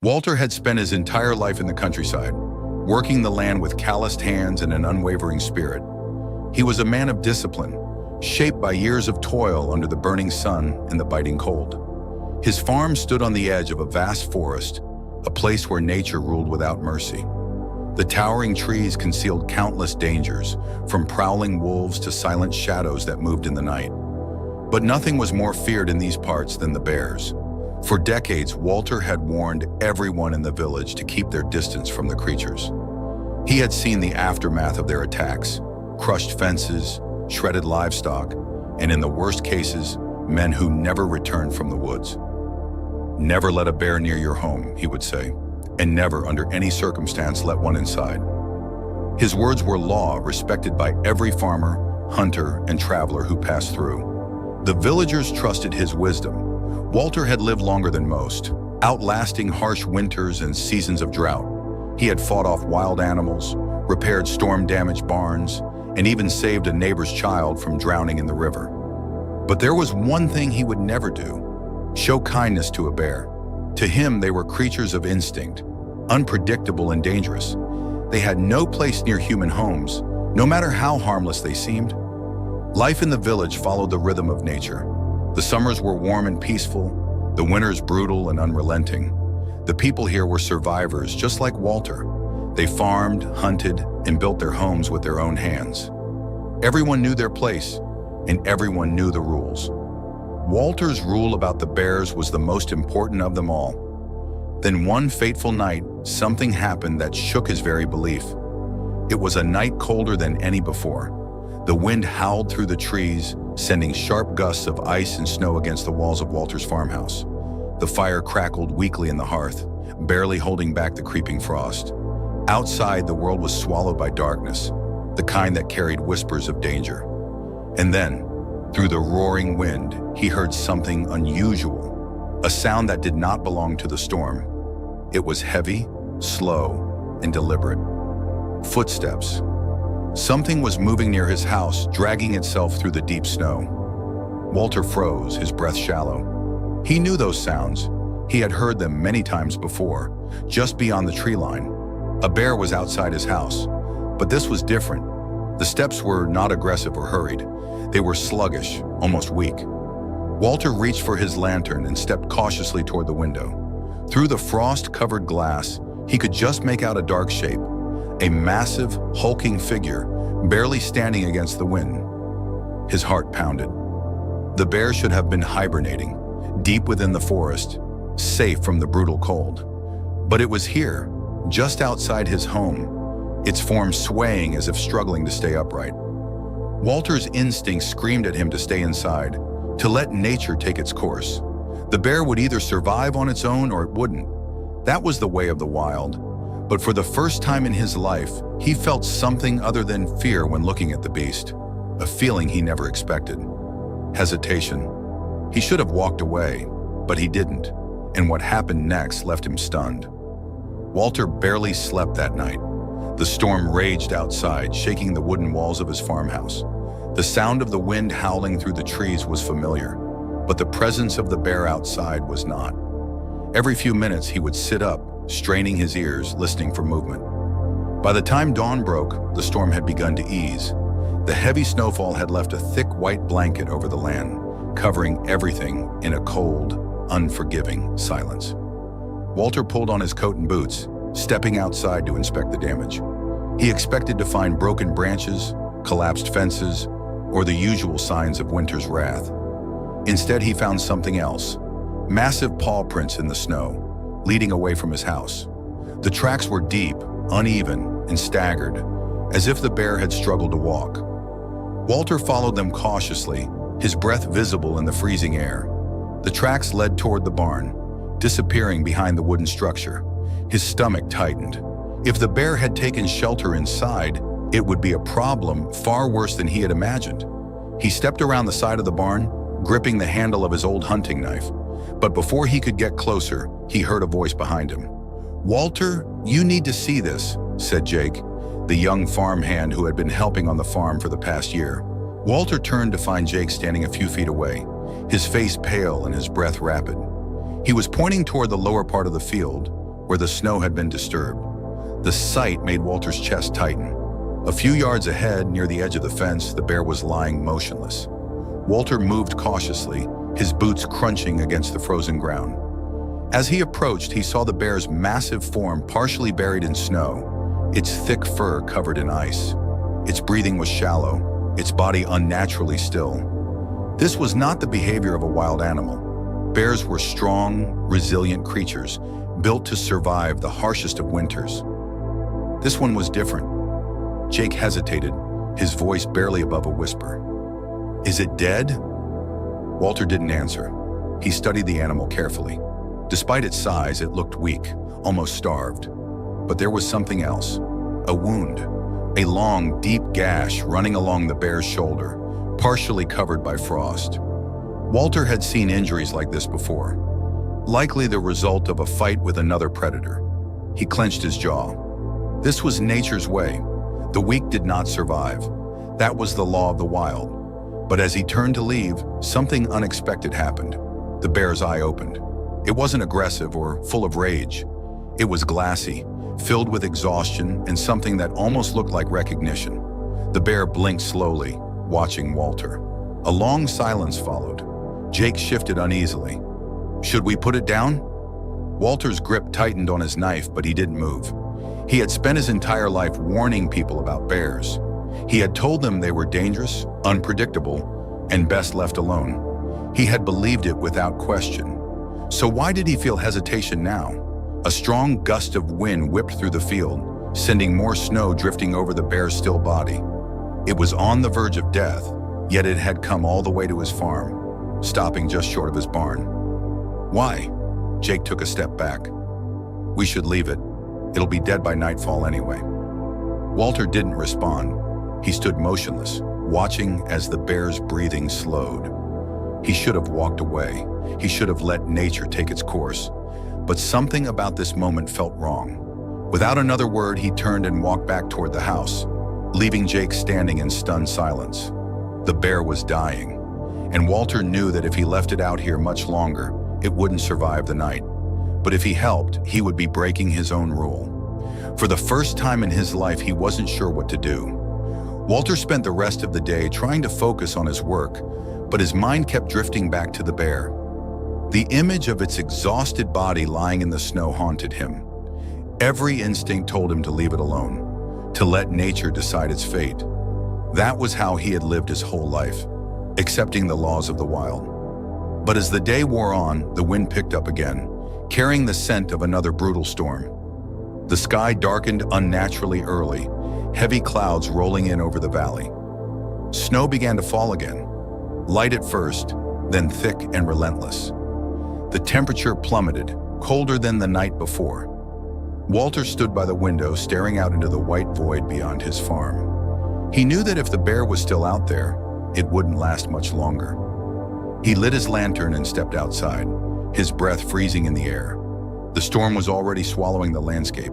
Walter had spent his entire life in the countryside, working the land with calloused hands and an unwavering spirit. He was a man of discipline, shaped by years of toil under the burning sun and the biting cold. His farm stood on the edge of a vast forest, a place where nature ruled without mercy. The towering trees concealed countless dangers, from prowling wolves to silent shadows that moved in the night. But nothing was more feared in these parts than the bears. For decades, Walter had warned everyone in the village to keep their distance from the creatures. He had seen the aftermath of their attacks, crushed fences, shredded livestock, and in the worst cases, men who never returned from the woods. "Never let a bear near your home," he would say, "and never, under any circumstance, let one inside." His words were law, respected by every farmer, hunter, and traveler who passed through. The villagers trusted his wisdom. Walter had lived longer than most, outlasting harsh winters and seasons of drought. He had fought off wild animals, repaired storm-damaged barns, and even saved a neighbor's child from drowning in the river. But there was one thing he would never do: show kindness to a bear. To him, they were creatures of instinct, unpredictable and dangerous. They had no place near human homes, no matter how harmless they seemed. Life in the village followed the rhythm of nature. The summers were warm and peaceful, the winters brutal and unrelenting. The people here were survivors, just like Walter. They farmed, hunted, and built their homes with their own hands. Everyone knew their place, and everyone knew the rules. Walter's rule about the bears was the most important of them all. Then one fateful night, something happened that shook his very belief. It was a night colder than any before. The wind howled through the trees, sending sharp gusts of ice and snow against the walls of Walter's farmhouse. The fire crackled weakly in the hearth, barely holding back the creeping frost. Outside, the world was swallowed by darkness, the kind that carried whispers of danger. And then, through the roaring wind, he heard something unusual, a sound that did not belong to the storm. It was heavy, slow, and deliberate. Footsteps. Something was moving near his house, dragging itself through the deep snow. Walter froze, his breath shallow. He knew those sounds. He had heard them many times before, just beyond the tree line. A bear was outside his house, but this was different. The steps were not aggressive or hurried. They were sluggish, almost weak. Walter reached for his lantern and stepped cautiously toward the window. Through the frost-covered glass, he could just make out a dark shape, a massive, hulking figure, barely standing against the wind. His heart pounded. The bear should have been hibernating, deep within the forest, safe from the brutal cold. But it was here, just outside his home, its form swaying as if struggling to stay upright. Walter's instinct screamed at him to stay inside, to let nature take its course. The bear would either survive on its own or it wouldn't. That was the way of the wild. But for the first time in his life, he felt something other than fear when looking at the beast, a feeling he never expected. Hesitation. He should have walked away, but he didn't, and what happened next left him stunned. Walter barely slept that night. The storm raged outside, shaking the wooden walls of his farmhouse. The sound of the wind howling through the trees was familiar, but the presence of the bear outside was not. Every few minutes he would sit up, straining his ears, listening for movement. By the time dawn broke, the storm had begun to ease. The heavy snowfall had left a thick white blanket over the land, covering everything in a cold, unforgiving silence. Walter pulled on his coat and boots, stepping outside to inspect the damage. He expected to find broken branches, collapsed fences, or the usual signs of winter's wrath. Instead, he found something else: massive paw prints in the snow, leading away from his house. The tracks were deep, uneven, and staggered, as if the bear had struggled to walk. Walter followed them cautiously, his breath visible in the freezing air. The tracks led toward the barn, disappearing behind the wooden structure. His stomach tightened. If the bear had taken shelter inside, it would be a problem far worse than he had imagined. He stepped around the side of the barn, gripping the handle of his old hunting knife. But before he could get closer, he heard a voice behind him. "Walter, you need to see this," said Jake, the young farmhand who had been helping on the farm for the past year. Walter turned to find Jake standing a few feet away, his face pale and his breath rapid. He was pointing toward the lower part of the field, where the snow had been disturbed. The sight made Walter's chest tighten. A few yards ahead, near the edge of the fence, the bear was lying motionless. Walter moved cautiously, his boots crunching against the frozen ground. As he approached, he saw the bear's massive form partially buried in snow, its thick fur covered in ice. Its breathing was shallow, its body unnaturally still. This was not the behavior of a wild animal. Bears were strong, resilient creatures, built to survive the harshest of winters. This one was different. Jake hesitated, his voice barely above a whisper. "Is it dead?" Walter didn't answer. He studied the animal carefully. Despite its size, it looked weak, almost starved. But there was something else. A wound. A long, deep gash running along the bear's shoulder, partially covered by frost. Walter had seen injuries like this before, likely the result of a fight with another predator. He clenched his jaw. This was nature's way. The weak did not survive. That was the law of the wild. But as he turned to leave, something unexpected happened. The bear's eye opened. It wasn't aggressive or full of rage. It was glassy, filled with exhaustion and something that almost looked like recognition. The bear blinked slowly, watching Walter. A long silence followed. Jake shifted uneasily. "Should we put it down?" Walter's grip tightened on his knife, but he didn't move. He had spent his entire life warning people about bears. He had told them they were dangerous, unpredictable, and best left alone. He had believed it without question. So why did he feel hesitation now? A strong gust of wind whipped through the field, sending more snow drifting over the bear's still body. It was on the verge of death, yet it had come all the way to his farm, stopping just short of his barn. "Why?" Jake took a step back. "We should leave it. It'll be dead by nightfall anyway." Walter didn't respond. He stood motionless, watching as the bear's breathing slowed. He should have walked away. He should have let nature take its course. But something about this moment felt wrong. Without another word, he turned and walked back toward the house, leaving Jake standing in stunned silence. The bear was dying, and Walter knew that if he left it out here much longer, it wouldn't survive the night. But if he helped, he would be breaking his own rule. For the first time in his life, he wasn't sure what to do. Walter spent the rest of the day trying to focus on his work, but his mind kept drifting back to the bear. The image of its exhausted body lying in the snow haunted him. Every instinct told him to leave it alone, to let nature decide its fate. That was how he had lived his whole life, accepting the laws of the wild. But as the day wore on, the wind picked up again, carrying the scent of another brutal storm. The sky darkened unnaturally early, heavy clouds rolling in over the valley. Snow began to fall again, light at first, then thick and relentless. The temperature plummeted, colder than the night before. Walter stood by the window, staring out into the white void beyond his farm. He knew that if the bear was still out there, it wouldn't last much longer. He lit his lantern and stepped outside, his breath freezing in the air. The storm was already swallowing the landscape,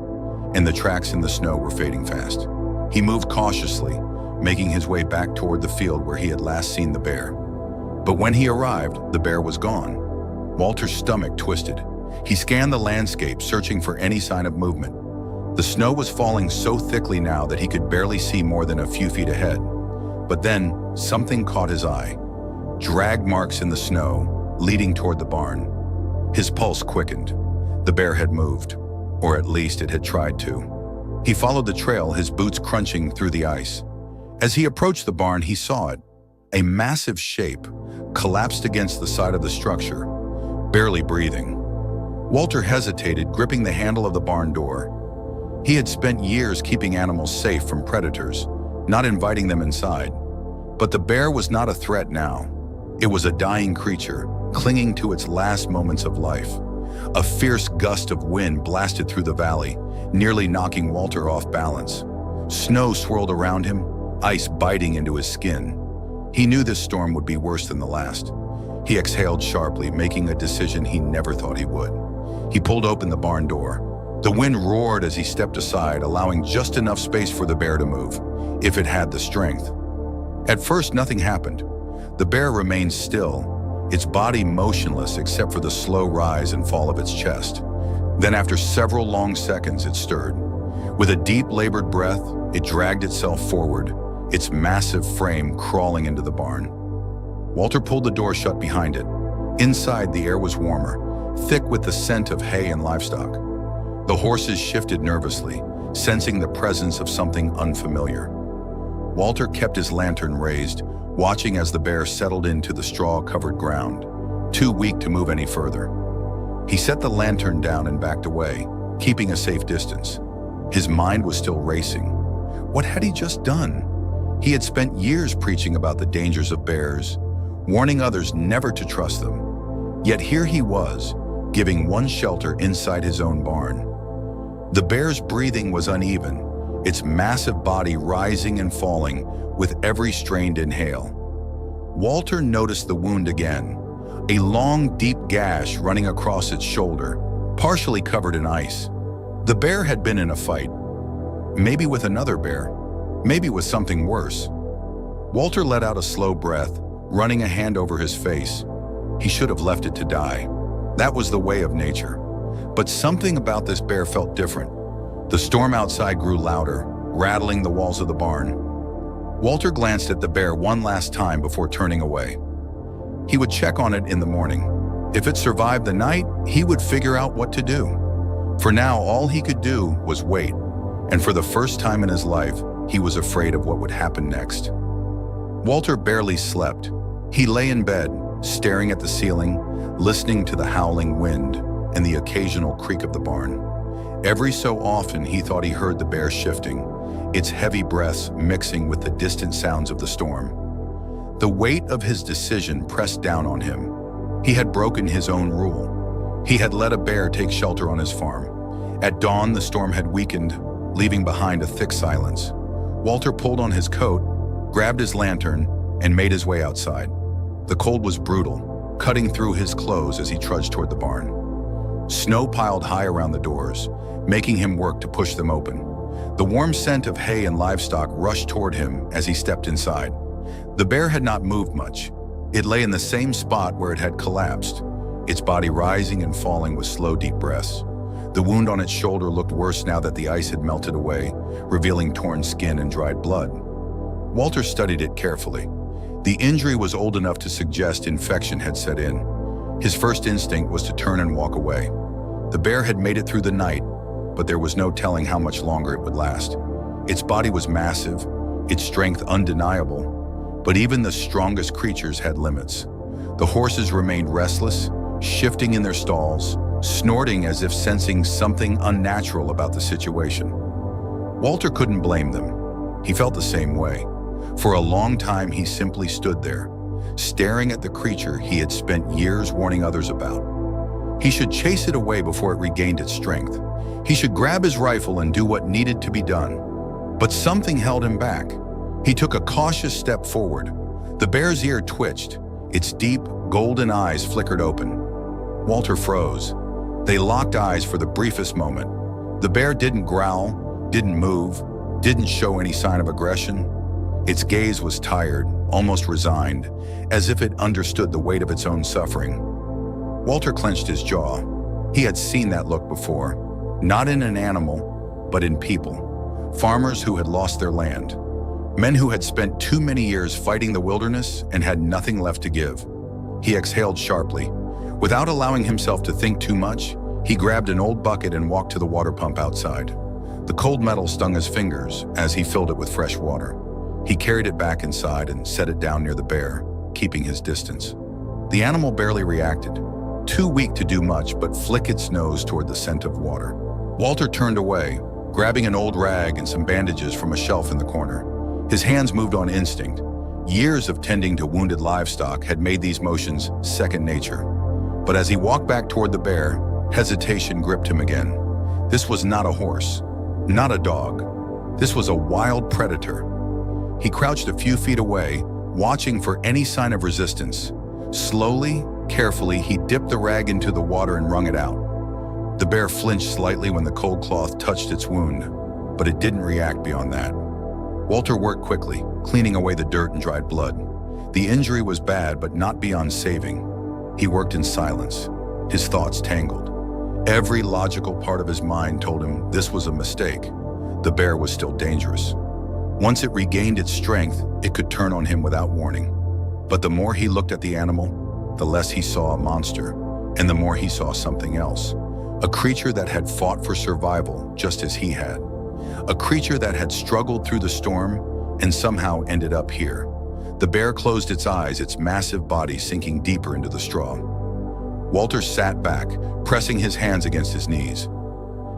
and the tracks in the snow were fading fast. He moved cautiously, making his way back toward the field where he had last seen the bear. But when he arrived, the bear was gone. Walter's stomach twisted. He scanned the landscape, searching for any sign of movement. The snow was falling so thickly now that he could barely see more than a few feet ahead. But then, something caught his eye. Drag marks in the snow, leading toward the barn. His pulse quickened. The bear had moved, or at least it had tried to. He followed the trail, his boots crunching through the ice. As he approached the barn, he saw it. A massive shape, collapsed against the side of the structure, barely breathing. Walter hesitated, gripping the handle of the barn door. He had spent years keeping animals safe from predators, not inviting them inside. But the bear was not a threat now. It was a dying creature, clinging to its last moments of life. A fierce gust of wind blasted through the valley, nearly knocking Walter off balance. Snow swirled around him, ice biting into his skin. He knew this storm would be worse than the last. He exhaled sharply, making a decision he never thought he would. He pulled open the barn door. The wind roared as he stepped aside, allowing just enough space for the bear to move, if it had the strength. At first, nothing happened. The bear remained still, its body motionless except for the slow rise and fall of its chest. Then after several long seconds, it stirred. With a deep, labored breath, it dragged itself forward, its massive frame crawling into the barn. Walter pulled the door shut behind it. Inside, the air was warmer, thick with the scent of hay and livestock. The horses shifted nervously, sensing the presence of something unfamiliar. Walter kept his lantern raised, watching as the bear settled into the straw-covered ground, too weak to move any further. He set the lantern down and backed away, keeping a safe distance. His mind was still racing. What had he just done? He had spent years preaching about the dangers of bears, warning others never to trust them. Yet here he was, giving one shelter inside his own barn. The bear's breathing was uneven, its massive body rising and falling with every strained inhale. Walter noticed the wound again, a long, deep gash running across its shoulder, partially covered in ice. The bear had been in a fight, maybe with another bear, maybe with something worse. Walter let out a slow breath, running a hand over his face. He should have left it to die. That was the way of nature. But something about this bear felt different. The storm outside grew louder, rattling the walls of the barn. Walter glanced at the bear one last time before turning away. He would check on it in the morning. If it survived the night, he would figure out what to do. For now, all he could do was wait, and for the first time in his life, he was afraid of what would happen next. Walter barely slept. He lay in bed, staring at the ceiling, listening to the howling wind and the occasional creak of the barn. Every so often, he thought he heard the bear shifting, its heavy breaths mixing with the distant sounds of the storm. The weight of his decision pressed down on him. He had broken his own rule. He had let a bear take shelter on his farm. At dawn, the storm had weakened, leaving behind a thick silence. Walter pulled on his coat, grabbed his lantern, and made his way outside. The cold was brutal, cutting through his clothes as he trudged toward the barn. Snow piled high around the doors, making him work to push them open. The warm scent of hay and livestock rushed toward him as he stepped inside. The bear had not moved much. It lay in the same spot where it had collapsed, its body rising and falling with slow, deep breaths. The wound on its shoulder looked worse now that the ice had melted away, revealing torn skin and dried blood. Walter studied it carefully. The injury was old enough to suggest infection had set in. His first instinct was to turn and walk away. The bear had made it through the night, but there was no telling how much longer it would last. Its body was massive, its strength undeniable, but even the strongest creatures had limits. The horses remained restless, shifting in their stalls, snorting as if sensing something unnatural about the situation. Walter couldn't blame them. He felt the same way. For a long time, he simply stood there, staring at the creature he had spent years warning others about. He should chase it away before it regained its strength. He should grab his rifle and do what needed to be done. But something held him back. He took a cautious step forward. The bear's ear twitched. Its deep, golden eyes flickered open. Walter froze. They locked eyes for the briefest moment. The bear didn't growl, didn't move, didn't show any sign of aggression. Its gaze was tired, almost resigned, as if it understood the weight of its own suffering. Walter clenched his jaw. He had seen that look before, not in an animal, but in people. Farmers who had lost their land. Men who had spent too many years fighting the wilderness and had nothing left to give. He exhaled sharply. Without allowing himself to think too much, he grabbed an old bucket and walked to the water pump outside. The cold metal stung his fingers as he filled it with fresh water. He carried it back inside and set it down near the bear, keeping his distance. The animal barely reacted, too weak to do much but flick its nose toward the scent of water. Walter turned away, grabbing an old rag and some bandages from a shelf in the corner. His hands moved on instinct. Years of tending to wounded livestock had made these motions second nature. But as he walked back toward the bear, hesitation gripped him again. This was not a horse, not a dog. This was a wild predator. He crouched a few feet away, watching for any sign of resistance. Slowly, carefully, he dipped the rag into the water and wrung it out. The bear flinched slightly when the cold cloth touched its wound, but it didn't react beyond that. Walter worked quickly, cleaning away the dirt and dried blood. The injury was bad, but not beyond saving. He worked in silence, his thoughts tangled. Every logical part of his mind told him this was a mistake. The bear was still dangerous. Once it regained its strength, it could turn on him without warning. But the more he looked at the animal, the less he saw a monster, and the more he saw something else. A creature that had fought for survival just as he had. A creature that had struggled through the storm and somehow ended up here. The bear closed its eyes, its massive body sinking deeper into the straw. Walter sat back, pressing his hands against his knees.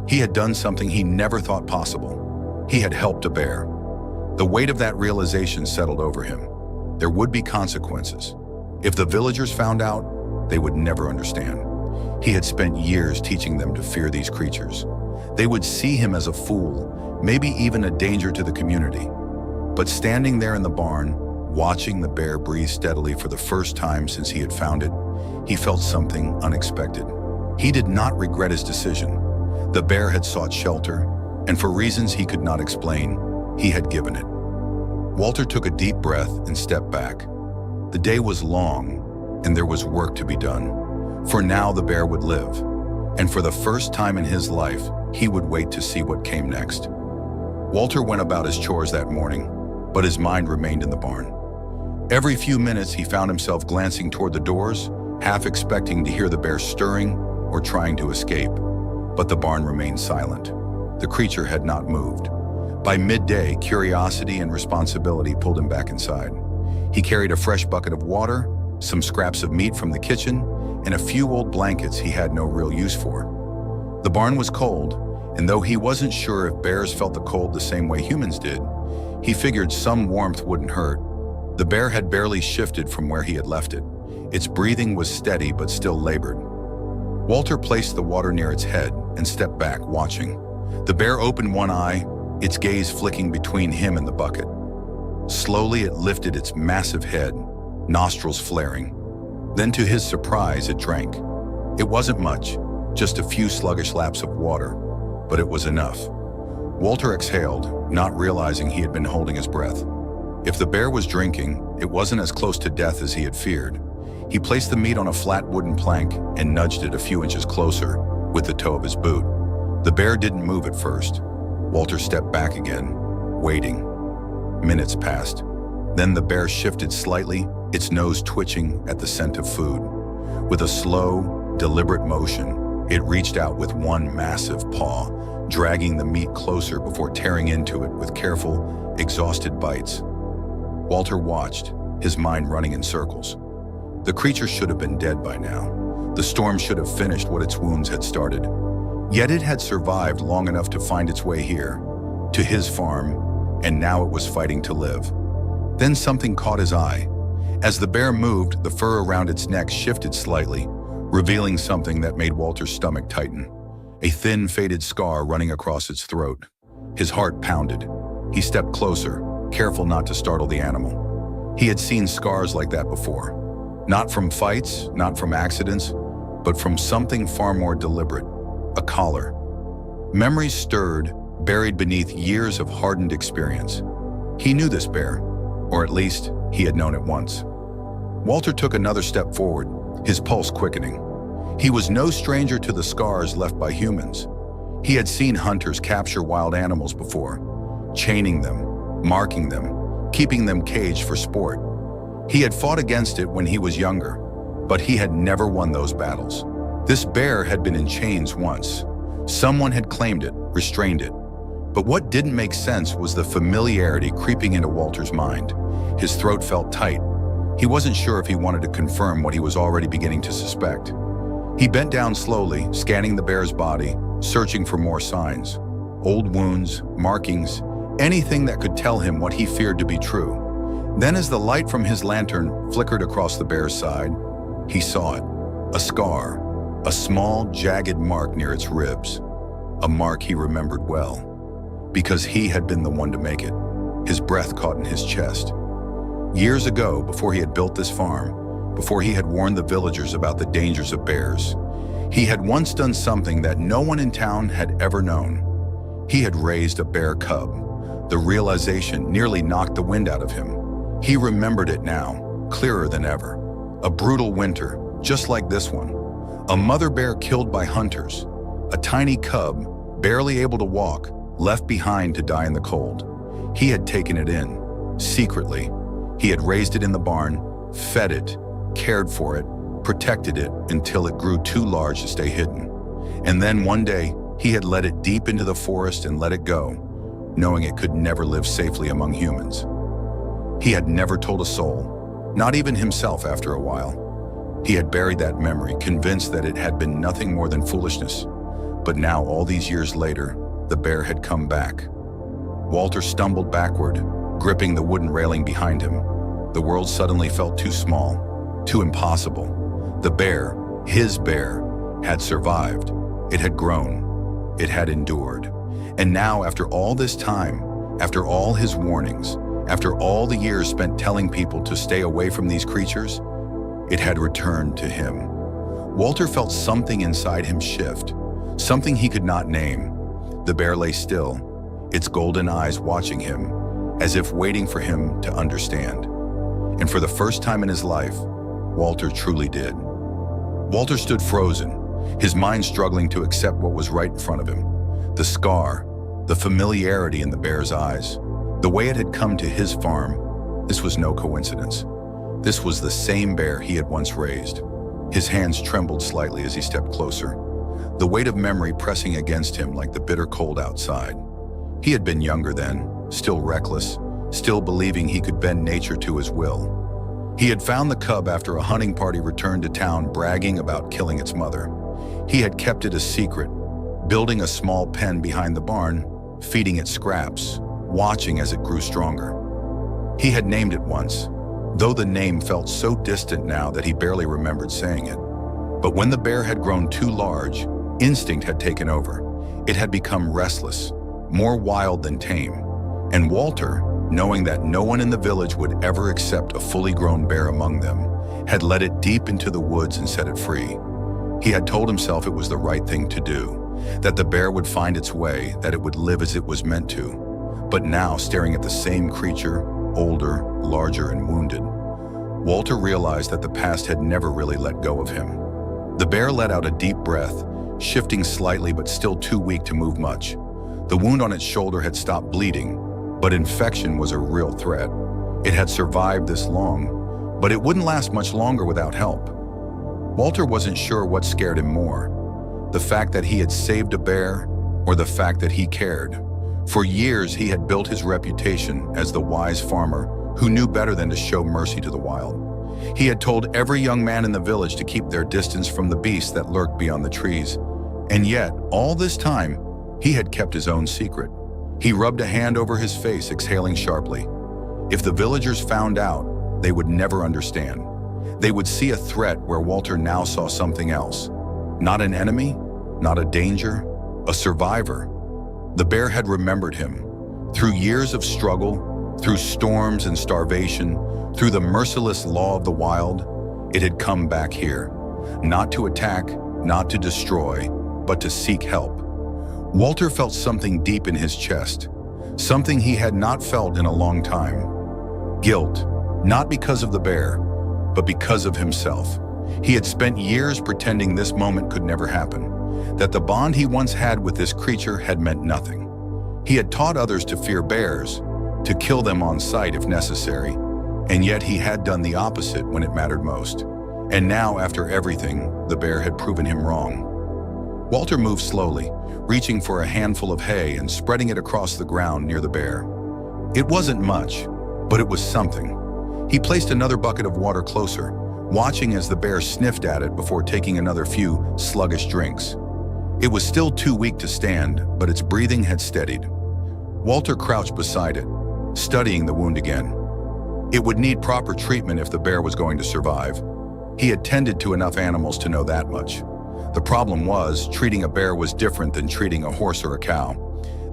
He had done something he never thought possible. He had helped a bear. The weight of that realization settled over him. There would be consequences. If the villagers found out, they would never understand. He had spent years teaching them to fear these creatures. They would see him as a fool, maybe even a danger to the community. But standing there in the barn, watching the bear breathe steadily for the first time since he had found it, he felt something unexpected. He did not regret his decision. The bear had sought shelter, and for reasons he could not explain, he had given it. Walter took a deep breath and stepped back. The day was long, and there was work to be done. For now, the bear would live, and for the first time in his life, he would wait to see what came next. Walter went about his chores that morning, but his mind remained in the barn. Every few minutes, he found himself glancing toward the doors, half expecting to hear the bear stirring or trying to escape. But the barn remained silent. The creature had not moved. By midday, curiosity and responsibility pulled him back inside. He carried a fresh bucket of water, some scraps of meat from the kitchen, and a few old blankets he had no real use for. The barn was cold, and though he wasn't sure if bears felt the cold the same way humans did, he figured some warmth wouldn't hurt. The bear had barely shifted from where he had left it. Its breathing was steady but still labored. Walter placed the water near its head and stepped back, watching. The bear opened one eye, its gaze flicking between him and the bucket. Slowly, it lifted its massive head, nostrils flaring. Then, to his surprise, it drank. It wasn't much, just a few sluggish laps of water, but it was enough. Walter exhaled, not realizing he had been holding his breath. If the bear was drinking, it wasn't as close to death as he had feared. He placed the meat on a flat wooden plank and nudged it a few inches closer with the toe of his boot. The bear didn't move at first. Walter stepped back again, waiting. Minutes passed. Then the bear shifted slightly, its nose twitching at the scent of food. With a slow, deliberate motion, it reached out with one massive paw, dragging the meat closer before tearing into it with careful, exhausted bites. Walter watched, his mind running in circles. The creature should have been dead by now. The storm should have finished what its wounds had started. Yet it had survived long enough to find its way here, to his farm, and now it was fighting to live. Then something caught his eye. As the bear moved, the fur around its neck shifted slightly, revealing something that made Walter's stomach tighten. A thin, faded scar running across its throat. His heart pounded. He stepped closer, careful not to startle the animal. He had seen scars like that before. Not from fights, not from accidents, but from something far more deliberate. A collar. Memories stirred, buried beneath years of hardened experience. He knew this bear, or at least he had known it once. Walter took another step forward, his pulse quickening. He was no stranger to the scars left by humans. He had seen hunters capture wild animals before, chaining them, marking them, keeping them caged for sport. He had fought against it when he was younger, but he had never won those battles. This bear had been in chains once. Someone had claimed it, restrained it. But what didn't make sense was the familiarity creeping into Walter's mind. His throat felt tight. He wasn't sure if he wanted to confirm what he was already beginning to suspect. He bent down slowly, scanning the bear's body, searching for more signs. Old wounds, markings, anything that could tell him what he feared to be true. Then as the light from his lantern flickered across the bear's side, he saw it. A scar. A small, jagged mark near its ribs. A mark he remembered well, because he had been the one to make it. His breath caught in his chest. Years ago, before he had built this farm, before he had warned the villagers about the dangers of bears, he had once done something that no one in town had ever known. He had raised a bear cub. The realization nearly knocked the wind out of him. He remembered it now, clearer than ever. A brutal winter, just like this one. A mother bear killed by hunters, a tiny cub, barely able to walk, left behind to die in the cold. He had taken it in, secretly. He had raised it in the barn, fed it, cared for it, protected it until it grew too large to stay hidden. And then one day, he had led it deep into the forest and let it go, knowing it could never live safely among humans. He had never told a soul, not even himself after a while. He had buried that memory, convinced that it had been nothing more than foolishness. But now, all these years later, the bear had come back. Walter stumbled backward, gripping the wooden railing behind him. The world suddenly felt too small, too impossible. The bear, his bear, had survived. It had grown. It had endured. And now, after all this time, after all his warnings, after all the years spent telling people to stay away from these creatures, it had returned to him. Walter felt something inside him shift, something he could not name. The bear lay still, its golden eyes watching him, as if waiting for him to understand. And for the first time in his life, Walter truly did. Walter stood frozen, his mind struggling to accept what was right in front of him. The scar, the familiarity in the bear's eyes, the way it had come to his farm. This was no coincidence. This was the same bear he had once raised. His hands trembled slightly as he stepped closer, the weight of memory pressing against him like the bitter cold outside. He had been younger then, still reckless, still believing he could bend nature to his will. He had found the cub after a hunting party returned to town bragging about killing its mother. He had kept it a secret, building a small pen behind the barn, feeding it scraps, watching as it grew stronger. He had named it once, though the name felt so distant now that he barely remembered saying it. But when the bear had grown too large, instinct had taken over. It had become restless, more wild than tame. And Walter, knowing that no one in the village would ever accept a fully grown bear among them, had led it deep into the woods and set it free. He had told himself it was the right thing to do, that the bear would find its way, that it would live as it was meant to. But now, staring at the same creature, older, larger, and wounded, Walter realized that the past had never really let go of him. The bear let out a deep breath, shifting slightly but still too weak to move much. The wound on its shoulder had stopped bleeding, but infection was a real threat. It had survived this long, but it wouldn't last much longer without help. Walter wasn't sure what scared him more, the fact that he had saved a bear or the fact that he cared. For years, he had built his reputation as the wise farmer who knew better than to show mercy to the wild. He had told every young man in the village to keep their distance from the beasts that lurked beyond the trees. And yet, all this time, he had kept his own secret. He rubbed a hand over his face, exhaling sharply. If the villagers found out, they would never understand. They would see a threat where Walter now saw something else. Not an enemy, not a danger, a survivor. The bear had remembered him. Through years of struggle, through storms and starvation, through the merciless law of the wild, it had come back here. Not to attack, not to destroy, but to seek help. Walter felt something deep in his chest, something he had not felt in a long time. Guilt, not because of the bear, but because of himself. He had spent years pretending this moment could never happen, that the bond he once had with this creature had meant nothing. He had taught others to fear bears, to kill them on sight if necessary, and yet he had done the opposite when it mattered most. And now, after everything, the bear had proven him wrong. Walter moved slowly, reaching for a handful of hay and spreading it across the ground near the bear. It wasn't much, but it was something. He placed another bucket of water closer, watching as the bear sniffed at it before taking another few sluggish drinks. It was still too weak to stand, but its breathing had steadied. Walter crouched beside it, studying the wound again. It would need proper treatment if the bear was going to survive. He had tended to enough animals to know that much. The problem was, treating a bear was different than treating a horse or a cow.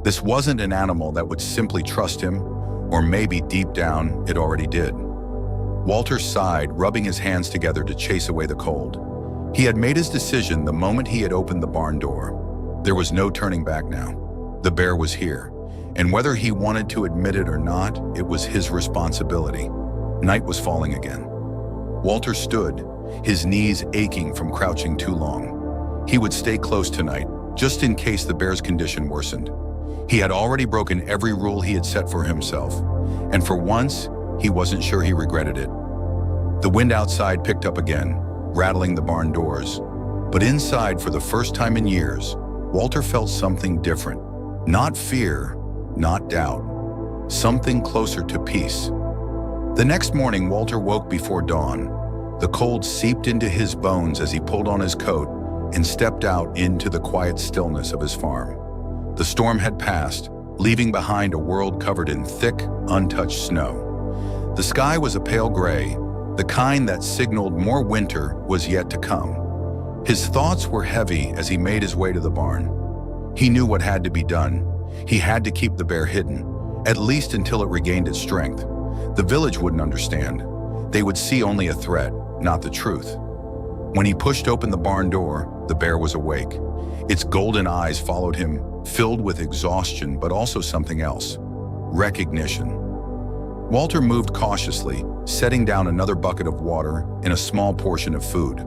This wasn't an animal that would simply trust him, or maybe deep down it already did. Walter sighed, rubbing his hands together to chase away the cold. He had made his decision the moment he had opened the barn door. There was no turning back now. The bear was here, and whether he wanted to admit it or not, it was his responsibility. Night was falling again. Walter stood, his knees aching from crouching too long. He would stay close tonight, just in case the bear's condition worsened. He had already broken every rule he had set for himself, and for once, he wasn't sure he regretted it. The wind outside picked up again, rattling the barn doors. But inside, for the first time in years, Walter felt something different. Not fear, not doubt. Something closer to peace. The next morning, Walter woke before dawn. The cold seeped into his bones as he pulled on his coat and stepped out into the quiet stillness of his farm. The storm had passed, leaving behind a world covered in thick, untouched snow. The sky was a pale gray, the kind that signaled more winter was yet to come. His thoughts were heavy as he made his way to the barn. He knew what had to be done. He had to keep the bear hidden, at least until it regained its strength. The village wouldn't understand. They would see only a threat, not the truth. When he pushed open the barn door, the bear was awake. Its golden eyes followed him, filled with exhaustion, but also something else: recognition. Walter moved cautiously, setting down another bucket of water and a small portion of food.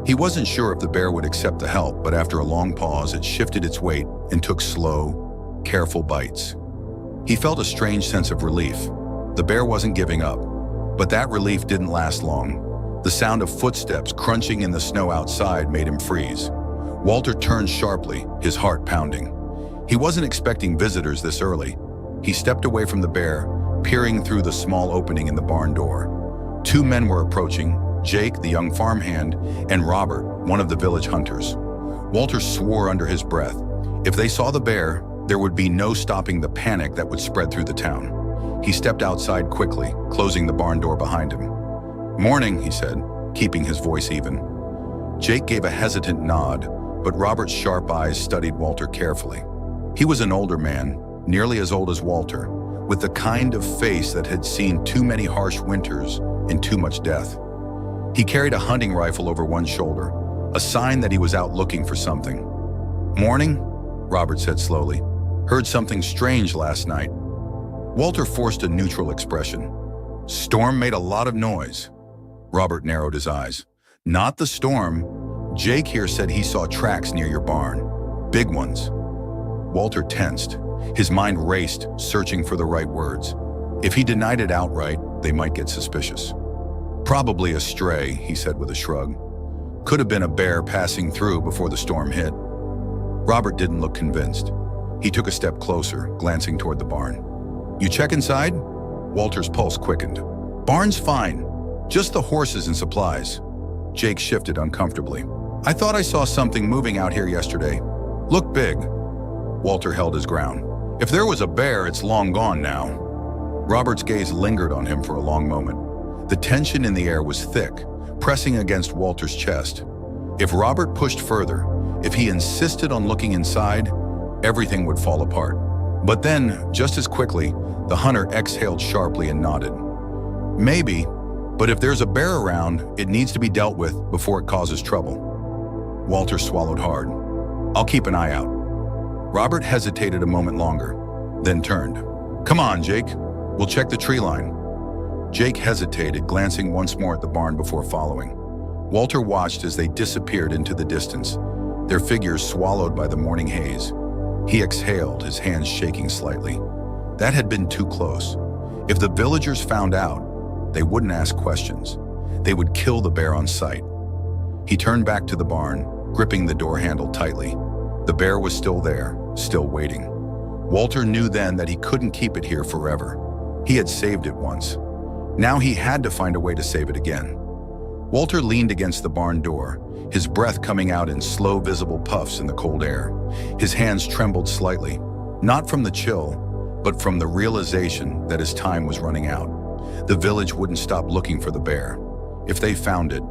He wasn't sure if the bear would accept the help, but after a long pause, it shifted its weight and took slow, careful bites. He felt a strange sense of relief. The bear wasn't giving up, but that relief didn't last long. The sound of footsteps crunching in the snow outside made him freeze. Walter turned sharply, his heart pounding. He wasn't expecting visitors this early. He stepped away from the bear, peering through the small opening in the barn door. Two men were approaching, Jake, the young farmhand, and Robert, one of the village hunters. Walter swore under his breath. If they saw the bear, there would be no stopping the panic that would spread through the town. He stepped outside quickly, closing the barn door behind him. "Morning," he said, keeping his voice even. Jake gave a hesitant nod, but Robert's sharp eyes studied Walter carefully. He was an older man, nearly as old as Walter, with the kind of face that had seen too many harsh winters and too much death. He carried a hunting rifle over one shoulder, a sign that he was out looking for something. "Morning," Robert said slowly. "Heard something strange last night." Walter forced a neutral expression. "Storm made a lot of noise." Robert narrowed his eyes. "Not the storm. Jake here said he saw tracks near your barn. Big ones." Walter tensed. His mind raced, searching for the right words. If he denied it outright, they might get suspicious. "Probably a stray," he said with a shrug. "Could have been a bear passing through before the storm hit." Robert didn't look convinced. He took a step closer, glancing toward the barn. "You check inside?" Walter's pulse quickened. "Barn's fine. Just the horses and supplies." Jake shifted uncomfortably. "I thought I saw something moving out here yesterday. Looked big." Walter held his ground. "If there was a bear, it's long gone now." Robert's gaze lingered on him for a long moment. The tension in the air was thick, pressing against Walter's chest. If Robert pushed further, if he insisted on looking inside, everything would fall apart. But then, just as quickly, the hunter exhaled sharply and nodded. "Maybe, but if there's a bear around, it needs to be dealt with before it causes trouble." Walter swallowed hard. "I'll keep an eye out." Robert hesitated a moment longer, then turned. "Come on, Jake. We'll check the tree line." Jake hesitated, glancing once more at the barn before following. Walter watched as they disappeared into the distance, their figures swallowed by the morning haze. He exhaled, his hands shaking slightly. That had been too close. If the villagers found out, they wouldn't ask questions. They would kill the bear on sight. He turned back to the barn, gripping the door handle tightly. The bear was still there, still waiting. Walter knew then that he couldn't keep it here forever. He had saved it once. Now he had to find a way to save it again. Walter leaned against the barn door, his breath coming out in slow, visible puffs in the cold air. His hands trembled slightly, not from the chill, but from the realization that his time was running out. The village wouldn't stop looking for the bear. If they found it,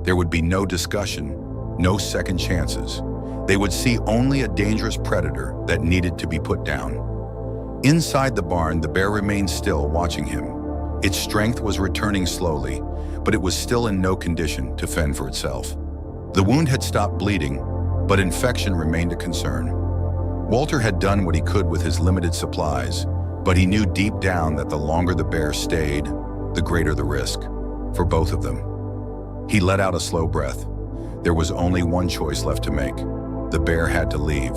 there would be no discussion, no second chances. They would see only a dangerous predator that needed to be put down. Inside the barn, the bear remained still, watching him. Its strength was returning slowly, but it was still in no condition to fend for itself. The wound had stopped bleeding, but infection remained a concern. Walter had done what he could with his limited supplies, but he knew deep down that the longer the bear stayed, the greater the risk, for both of them. He let out a slow breath. There was only one choice left to make. The bear had to leave.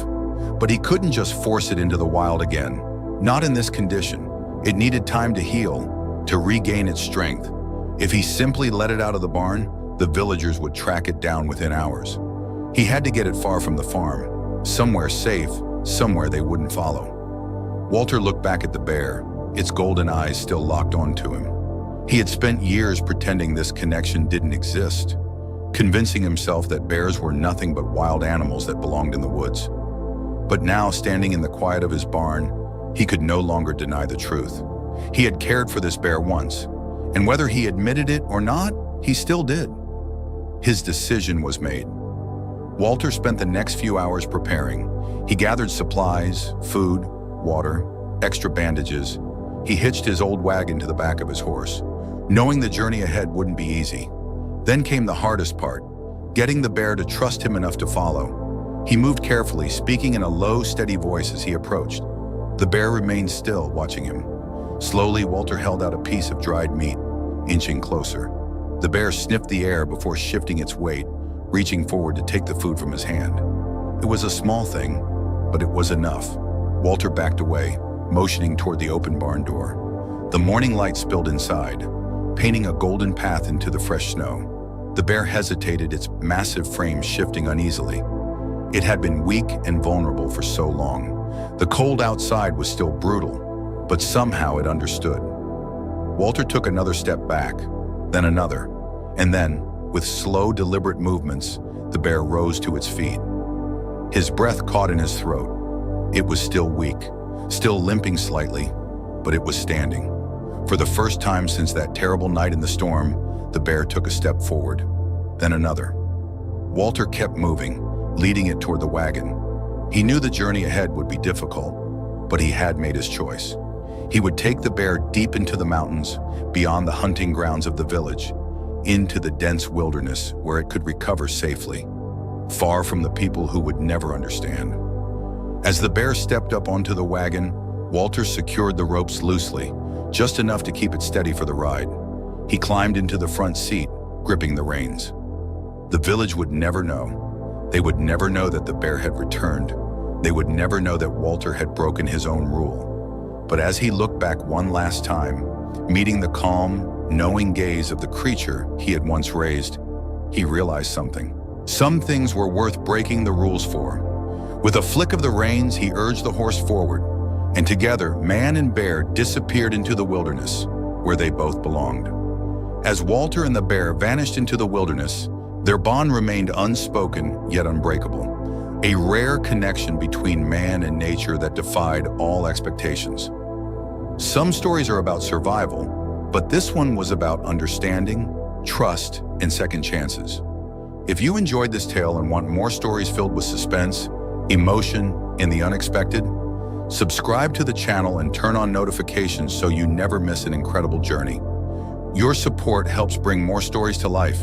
But he couldn't just force it into the wild again. Not in this condition. It needed time to heal, to regain its strength. If he simply let it out of the barn, the villagers would track it down within hours. He had to get it far from the farm, somewhere safe, somewhere they wouldn't follow. Walter looked back at the bear, its golden eyes still locked onto him. He had spent years pretending this connection didn't exist, convincing himself that bears were nothing but wild animals that belonged in the woods. But now, standing in the quiet of his barn, he could no longer deny the truth. He had cared for this bear once, and whether he admitted it or not, he still did. His decision was made. Walter spent the next few hours preparing. He gathered supplies, food, water, extra bandages. He hitched his old wagon to the back of his horse, knowing the journey ahead wouldn't be easy. Then came the hardest part, getting the bear to trust him enough to follow. He moved carefully, speaking in a low, steady voice as he approached. The bear remained still, watching him. Slowly, Walter held out a piece of dried meat, inching closer. The bear sniffed the air before shifting its weight, reaching forward to take the food from his hand. It was a small thing, but it was enough. Walter backed away, motioning toward the open barn door. The morning light spilled inside, painting a golden path into the fresh snow. The bear hesitated, its massive frame shifting uneasily. It had been weak and vulnerable for so long. The cold outside was still brutal, but somehow it understood. Walter took another step back, then another, and then, with slow, deliberate movements, the bear rose to its feet. His breath caught in his throat. It was still weak, still limping slightly, but it was standing. For the first time since that terrible night in the storm, the bear took a step forward, then another. Walter kept moving, leading it toward the wagon. He knew the journey ahead would be difficult, but he had made his choice. He would take the bear deep into the mountains, beyond the hunting grounds of the village, into the dense wilderness where it could recover safely, far from the people who would never understand. As the bear stepped up onto the wagon, Walter secured the ropes loosely, just enough to keep it steady for the ride. He climbed into the front seat, gripping the reins. The village would never know. They would never know that the bear had returned. They would never know that Walter had broken his own rule. But as he looked back one last time, meeting the calm, knowing gaze of the creature he had once raised, he realized something. Some things were worth breaking the rules for. With a flick of the reins, he urged the horse forward, and together, man and bear disappeared into the wilderness, where they both belonged. As Walter and the bear vanished into the wilderness, their bond remained unspoken yet unbreakable, a rare connection between man and nature that defied all expectations. Some stories are about survival, but this one was about understanding, trust, and second chances. If you enjoyed this tale and want more stories filled with suspense, emotion, and the unexpected, subscribe to the channel and turn on notifications so you never miss an incredible journey. Your support helps bring more stories to life.